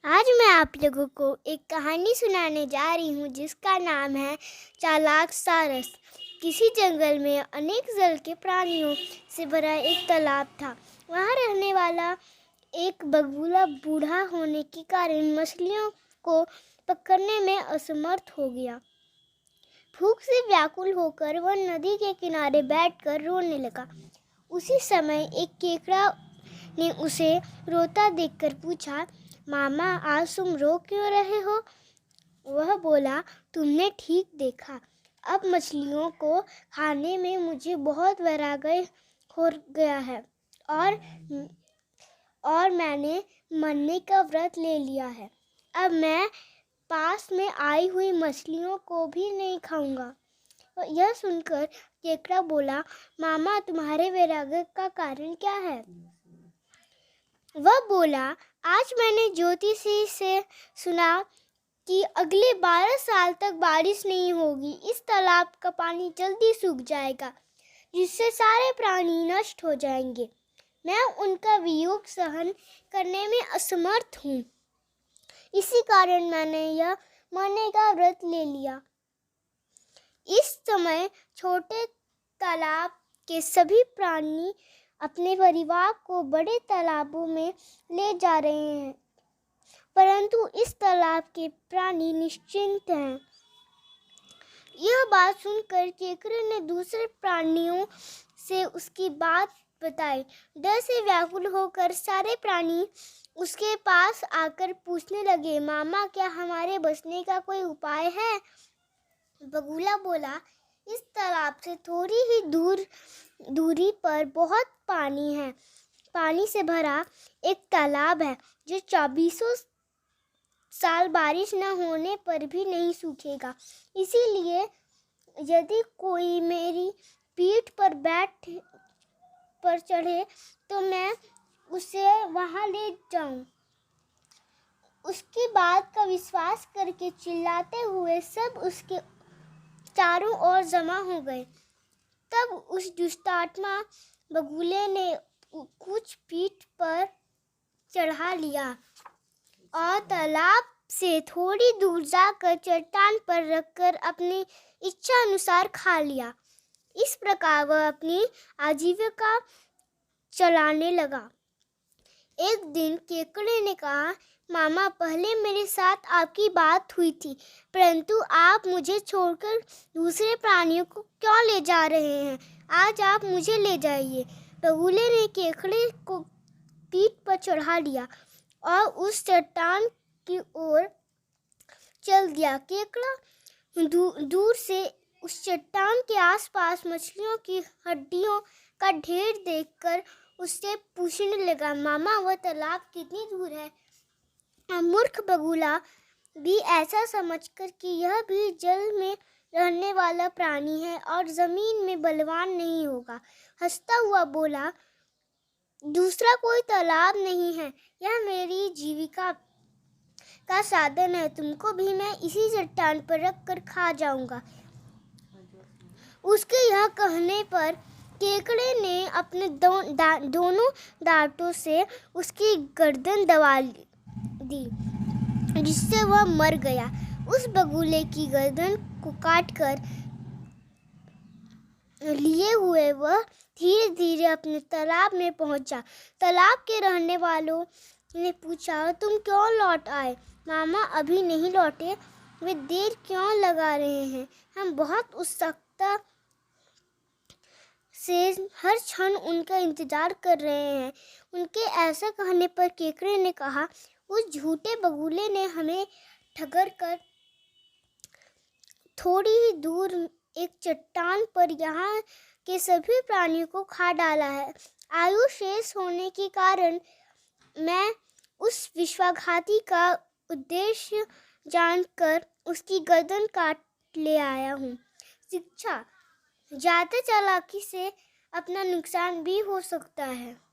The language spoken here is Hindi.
आज मैं आप लोगों को एक कहानी सुनाने जा रही हूँ जिसका नाम है चालाक सारस। किसी जंगल में अनेक जल के प्राणियों से भरा एक तालाब था। वहाँ रहने वाला एक बगुला बूढ़ा होने के कारण मछलियों को पकड़ने में असमर्थ हो गया। भूख से व्याकुल होकर वह नदी के किनारे बैठकर रोने लगा। उसी समय एक केकड़ा ने उसे रोता देखकर पूछा, मामा आज तुम रो क्यों रहे हो? वह बोला, तुमने ठीक देखा, अब मछलियों को खाने में मुझे बहुत वैराग्य हो गया है और मैंने मरने का व्रत ले लिया है। अब मैं पास में आई हुई मछलियों को भी नहीं खाऊंगा। यह सुनकर केकड़ा बोला, मामा तुम्हारे वैराग्य का कारण क्या है? वह बोला, आज मैंने ज्योतिषी से सुना कि अगले 12 साल तक बारिश नहीं होगी। इस तालाब का पानी जल्दी सूख जाएगा, जिससे सारे प्राणी नष्ट हो जाएंगे। मैं उनका वियोग सहन करने में असमर्थ हूँ। इसी कारण मैंने यह मरने का व्रत ले लिया। इस समय छोटे तालाब के सभी प्राणी अपने परिवार को बड़े तालाबों में ले जा रहे हैं, परंतु इस तालाब के प्राणी निश्चिंत हैं। यह बात सुनकर केकड़े ने दूसरे प्राणियों से उसकी बात बताई। डर से व्याकुल होकर सारे प्राणी उसके पास आकर पूछने लगे, मामा क्या हमारे बचने का कोई उपाय है? बगुला बोला, इस तालाब से थोड़ी ही दूरी पर बहुत पानी है। पानी से भरा एक तालाब है जो 24 साल बारिश न होने पर भी नहीं सूखेगा। इसीलिए यदि कोई मेरी पीठ पर चढ़े तो मैं उसे वहां ले जाऊं। उसकी बात का विश्वास करके चिल्लाते हुए सब उसके चारों ओर जमा हो गए। तब उस दुष्टात्मा बगुले ने कुछ पीठ पर चढ़ा लिया और तालाब से थोड़ी दूर जाकर चट्टान पर रखकर अपनी इच्छा अनुसार खा लिया। इस प्रकार वह अपनी आजीविका चलाने लगा। एक दिन केकड़े ने कहा, मामा पहले मेरे साथ आपकी बात हुई थी, परंतु आप मुझे छोड़कर दूसरे प्राणियों को क्यों ले जा रहे हैं? आज आप मुझे ले जाइए। बगुले ने केकड़े को पीठ पर चढ़ा लिया और उस चट्टान की ओर चल दिया। केकड़ा दूर से उस चट्टान के आसपास मछलियों की हड्डियों का ढेर देखकर उससे पूछने लगा, मामा वह तालाब कितनी दूर है? मूर्ख बगुला भी ऐसा समझकर कि यह भी जल में रहने वाला प्राणी है और जमीन में बलवान नहीं होगा, हंसता हुआ बोला, दूसरा कोई तालाब नहीं है, यह मेरी जीविका का साधन है। तुमको भी मैं इसी चट्टान पर रख कर खा जाऊंगा। उसके यह कहने पर केकड़े ने अपने दोनों दांतों से उसकी गर्दन दबा दी, जिससे वह मर गया। उस बगुले की गर्दन को काटकर लिए हुए वह धीरे धीरे अपने तालाब में पहुंचा। तालाब के रहने वालों ने पूछा, तुम क्यों लौट आए? मामा अभी नहीं लौटे, वे देर क्यों लगा रहे हैं? हम बहुत उत्सुकता से हर क्षण उनका इंतजार कर रहे हैं। उनके ऐसा कहने पर केकड़े ने कहा, उस झूठे बगुले ने हमें ठगर कर थोड़ी ही दूर एक चट्टान पर यहाँ के सभी प्राणियों को खा डाला है। आयु शेष होने के कारण मैं उस विश्वासघाती का उद्देश्य जानकर उसकी गर्दन काट ले आया हूँ। शिक्षा, ज्यादा चालाकी से अपना नुकसान भी हो सकता है।